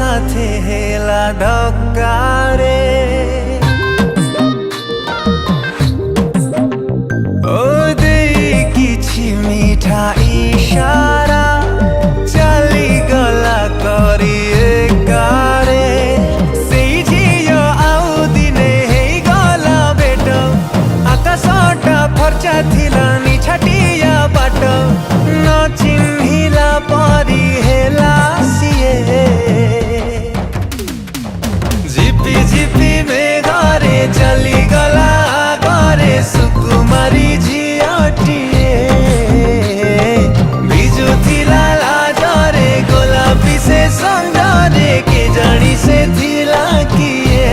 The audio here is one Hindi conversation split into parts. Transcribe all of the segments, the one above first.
साथे हेला धक्कारे ओ देई किछि मीठा इशारा चली गला करी एकारे सेई झियो आउ दिने हेई गला बेट आकाशटा फर्चा थिला निछाटिया बाट न चिन्हिला परी हेला सिए झिपी झिपी मेघरे चली गला घरे सुकुमारी झियटिए भिजुथिला लाजरे गोलापी से संजरे के जानी से थिला किए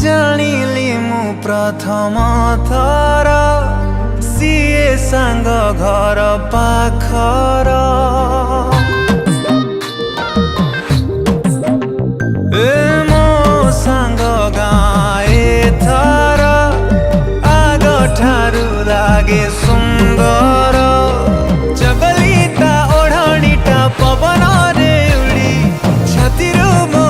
जानिली मु प्रथम थर सीए सांग घर पाखर ए मो सांग गाए थर आग ठारू लागे सुंदर चगलिता ओढ़णीटा पवन रे उड़ी छातीरू मो